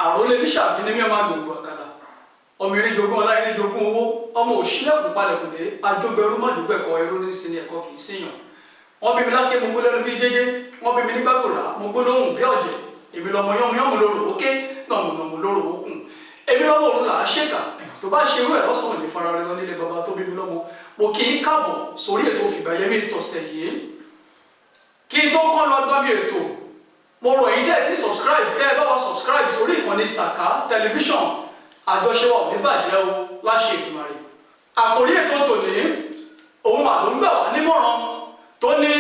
àrólé níṣàbí ní mímọ́ gbogbo àkàlà ọmọ eré jogún ọlá eré jogún owó ọmọ òṣìlẹ̀kùn palẹ̀kùndé ajógbẹrú mọ́dúgbẹ̀kọ ẹrú ní sinmi ẹ̀kọ́ kì í síyàn wọ́n bí mi lákè mo gbó lẹ́nu bí jẹ́jẹ́ wọ́n bí mi ní gbàgbọ́ra mo gbó lóhùn bí ọ̀jẹ̀ èmi lọmọ yánmuyánmu lóró òkè nàmùnàmù lóró òkun èmi lọ́mọ òun là á ṣèkà tó bá ṣe irú ẹ̀ lọ́sàn-án ní fara rẹ lọ nílé baba tó bí mi lọ́mọ mo kì í káàbọ̀ sórí ètò Fìgbàyẹmí tọ̀sẹ̀ yìí kí n tó kọ́ lọ gbọ́ bí ètò mo rọ̀ yín dẹ́ tí subscribe kẹ́ ẹ bá wa subscribe sórí ìkànnì Saka tẹlifíṣàn àjọṣe wa ò ní bàjẹ́ o láṣẹ Èdùmàrè àkòrí ètò tòní òun mà ló ń gbà wá nímọ̀ràn tó ní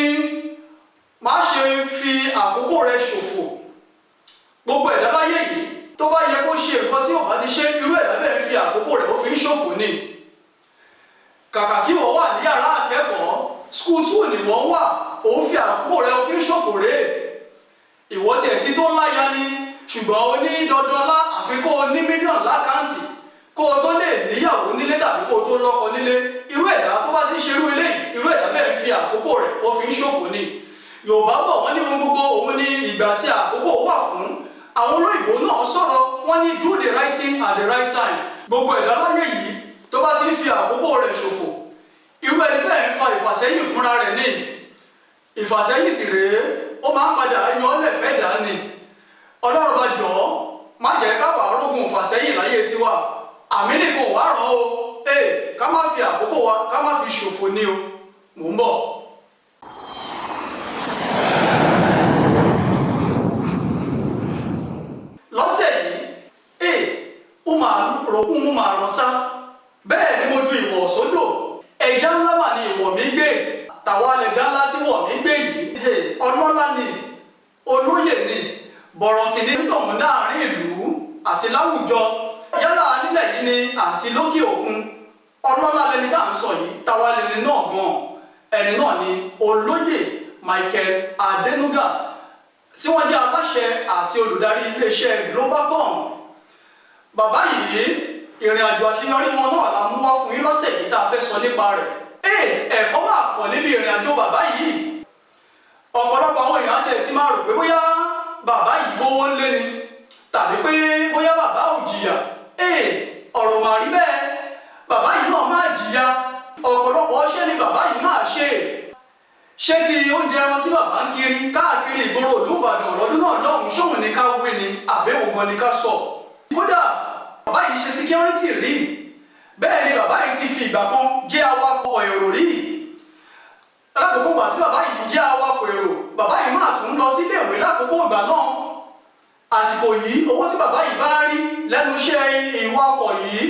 má ṣe fi àkókò rẹ ṣòfò gbogbo ẹ̀dá láyé yìí tó bá yẹ kó ṣe nǹkan tí ò bá ti ṣe irú ẹ̀dá bẹ́ẹ̀ fi àkókò rẹ̀ ó fi ń ṣòfò ni kàkà kí wọ́n wà ní yàrá akẹ́kọ̀ọ́ school 2 ni wọ́n wà òun fi àkókò rẹ̀ ó fi ń ṣòfò rèé ìwọ tiẹ̀ tí tó láya ni ṣùgbọ́n o ní dandan lá àfi kó o ní mílíọ̀nù lákàntì kó o tó lè níyàwó nílé tàbí kó o tó lọ́kọ nílé irú ẹ̀dá tó bá ti ń ṣerú eléyìí irú ẹ̀dá bẹ́ẹ̀ fi àkókò rẹ̀ ó fi ń ṣòfò ni Yorùbá bọ̀ wọ́n ní ohun gbogbo òun ní ìgbà tí àkókò wà fún àwọn olóyìnbó náà sọ̀rọ̀ wọ́n ní do the right thing at the right time gbogbo ẹ̀dá láyé yìí tó bá ti ń fi àkókò rẹ̀ ṣòfò irú ẹni bẹ́ẹ̀ ń fa ìfàsẹ́yìn fúnra rẹ̀ ní ìfàsẹ́yìn sì rèé ó máa ń padà yan ọ́lẹ̀fẹ́ dání Ọlọ́run bá jọ má jẹ́ káwa arógun ìfàsẹ́yìn láyé tiwa àmì nìkan wà rán o ká má fi àkókò wa ká má fi ṣòfò ní o mò ń bọ̀. lọ́sẹ̀ yìí ó máa rògùn mú máa rán sá bẹ́ẹ̀ ni mo ju ìwọ̀ sódò ẹja ńlá mà ní ìwọ̀ mi gbé tàwa lẹ̀gá ńlá tí wọ̀ mí gbé yìí ọlọ́lá ni olóyè ni bọ̀rọ̀kìnní tọ̀hún láàrin ìlú àti láwùjọ yálà nílẹ̀ yìí ni àti lókè òkun ọlọ́lá lẹni tá à ń sọ yìí tàwa lẹni náà gan ẹni náà ni olóyè Michael Adenuga tí wọ́n jẹ́ aláṣẹ àti olùdarí iléeṣẹ́ Globacom bàbá yìí ìrìn àjò àṣeyọrí wọn náà la mú wá fún yín lọ́sẹ̀ yìí tá a fẹ́ sọ nípa rẹ̀ ẹ̀kọ́ máa pọ̀ níbi ìrìn àjò bàbá yìí ọ̀pọ̀lọpọ̀ àwọn èèyàn àti ẹ̀ ti máa rò pé bóyá bàbá yìí gbówó ńlé ni tàbí pé bóyá bàbá ò jìyà ọ̀rọ̀ mà rí bẹ́ẹ̀ bàbá yìí náà máa jìyà ọ̀pọ̀lọpọ̀ ọṣẹ́ ni bàbá yìí máa ṣe ti oúnjẹ ẹran tí bàbá ń kiri káàkiri ìgboro ìlú Ìbàdàn lọ́dún náà lọ́hùn ṣóhun ní ká wé ni àbẹ̀wò gan ni ká sọ kódà bàbá yìí ṣe síkírọ́rìtì rí bẹ́ẹ̀ ni bàbá yìí ti fi ìgbà kan jẹ́ awakọ̀ èrò rí lákòókò ìgbà tí bàbá yìí jẹ́ awakọ̀ èrò bàbá yìí máa tún lọ sí iléèwé lákòókò ìgbà náà àsìkò yìí owó tí bàbá yìí bá rí lẹ́nu iṣẹ́ ìwakọ̀ yìí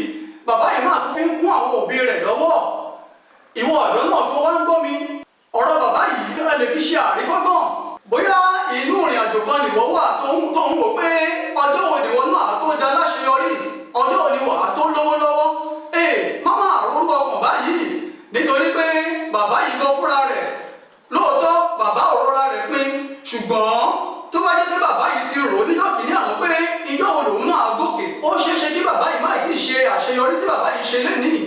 bàbá yìí máa tún fi ń kún àwọn òbí rẹ̀ lọ́wọ́ ìwọ ọ̀dọ́ náà tó wá ń gbọ́ mi ọ̀rọ̀ bàbá yìí ẹ lè fi ṣe àríkọ́gbọ̀n bóyá inú ìrìn àjò kan nìwọ wà tó ń wò pé ọjọ́ wo nìwọ náà tó da láṣeyọrí ọjọ́ wo ni wà á tó lówó lọ́wọ́ má máa rorú ọkàn báyìí nítorí pé bàbá yìí gan fúnra rẹ̀ lóòótọ́ bàbá òrora rẹ̀ pin ṣùgbọ́n tó bá jẹ́ pé bàbá yìí ti rò níjọ́ kìíní àwọn pé ìjọ́ wo lòun náà gòkè ó ṣeéṣe kí bàbá yìí má ti ṣe àṣeyọrí tí bàbá yìí ṣe lénìí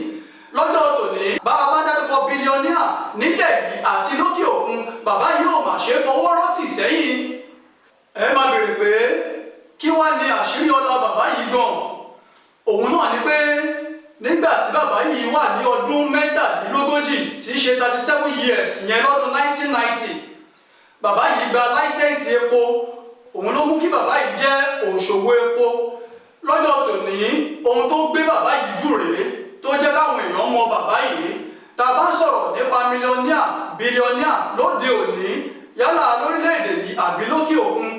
lọ́jọ́ tòní bá a bá dárúkọ bílíọ̀nìà nílẹ̀ yìí àti lókè òkun bàbá yìí ò mà ṣe fọwọ́ rọ́tì sẹ́yìn ẹ máa béèrè pé kí wá ní àṣírí ọlá bàbá yìí gan òun náà ni pé nígbà tí bàbá yìí wà ní ọdún mẹ́tàdínlógójì tí í ṣe 37 years ìyẹn lọ́dún 1990 bàbá yìí gba láísẹ̀nsì epo òun ló mú kí bàbá yìí jẹ́ òṣòwò epo lọ́jọ́ tòní ohun tó gbé bàbá yìí jù rèé tó jẹ́ káwọn èèyàn mọ bàbá yìí tá a bá ń sọ̀rọ̀ nípa mílíọ̀nìà bílíọ̀nìà lóde òní yálà lórílẹ̀‐èdè yìí àbí lókè òkun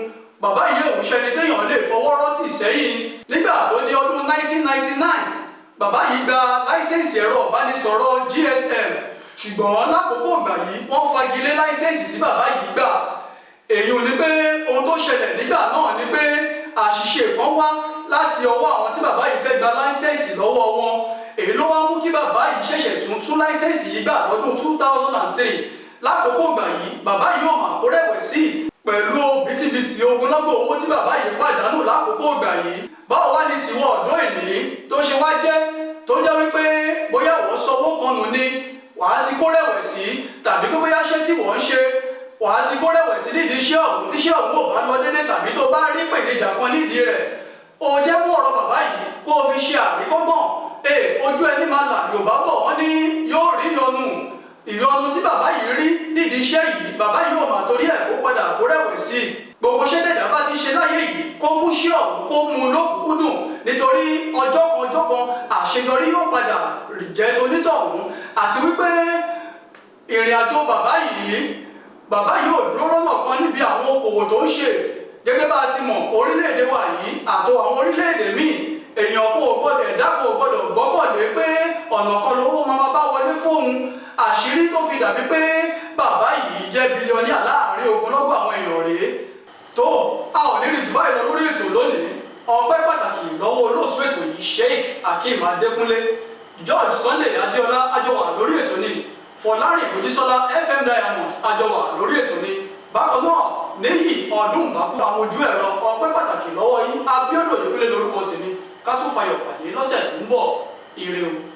bàbá yìí òun ṣẹni téèyàn lè fọwọ́ rọ́tì sẹ́yìn nígbà tó di ọdún 1999 bàbá yìí gba láísẹ̀nsì ẹ̀rọ ìbánisọ̀rọ̀ GSM ṣùgbọ́n lákòókò ìgbà yìí wọ́n fagilé láísẹ̀nsì tí bàbá yìí gbà èyí ò ní pé ohun tó ṣẹlẹ̀ nígbà náà ni pé àṣìṣe kan wá láti ọwọ́ àwọn tí bàbá yìí fẹ́ gba láísẹ̀nsì lọ́wọ́ wọn èyí ló wá mú kí bàbá yìí ṣẹ̀ṣẹ̀ tún láísẹ̀nsì yìí gbà lọ́dún 2003 lákòókò ìgbà yìí bàbá yìí ò mà kó rẹ̀wẹ̀sì pẹ̀lú bìtìbìtì ogunlọ́gọ̀ owó tí bàbá yìí pàdánù lákòókò ìgbà yìí báwo wá ní tiwọ́ ọ̀dọ́ ìní tó ṣe wá jẹ́ tó jẹ́ wípé bóyá wọ́n sọ owó kan nù ni wàá ti kó rẹ̀wẹ̀sì tàbí pé bóyá ṣé tí wọ́n ń ṣe wàá ti kó rẹ̀wẹ̀sì nídìí iṣẹ́ ọ̀hún tíṣẹ́ ọ̀hún ò bá lọ dédé tàbí tó bá rí pèníjà kan nídìí rẹ̀ ó ojú ẹni máa là Yorùbá bọ̀ wọ́n ní yóò rí ìyọnu tí bàbá yìí rí nídìí iṣẹ́ yìí bàbá yìí ò mà torí ẹ̀ kó padà kó rẹ̀wẹ̀sì gbogbo iṣẹ́ tẹ̀dá bá ti ṣe láyé yìí kó mú sí ọ̀hún kó mú un lókùnkúndùn nítorí ọjọ́ kan àṣeyọrí yóò padà jẹ́ tonítọ̀hún àti wípé ìrìn àjò bàbá yìí ò dúró lọ́nà kan níbi àwọn okòwò tó ń ṣe gẹ́gẹ́ bá a ti mọ̀ orílẹ̀-èdè wa yìí àtò àwọn orílẹ̀-èdè míì èèyàn kò gbọ́dọ̀ ẹ̀dá kò gbọ́dọ̀ gbọ́kànlé pé ọ̀nà kan lówó máa bá wọlé fóun àṣírí tó fi dàbí pé bàbá yìí jẹ́ bílíọ̀nìà láàrin ogunlọ́gọ̀ àwọn èèyàn rèé tó a ò ní rí jù báyìí lọ lórí ètò lónìí ọpẹ́ pàtàkì lọ́wọ́ olóòtú ètò yìí Sheikh Akeem Adékúnlé George Sunday Adéọlá àjọwà lórí ètò ní Fọlárin Mojísọ́lá FM Diamond àjọwà lórí ètò ní bákan náà Níyì Ọdúnbàkú àwọn ojú ẹ̀rọ ọpẹ́ pàtàkì lọ́wọ́ yín Abíọ́dún Oyèkúnlé lórúkọ tèmi ká tún fayọ̀ pàdé lọ́sẹ̀ tó ń bọ̀ ire o.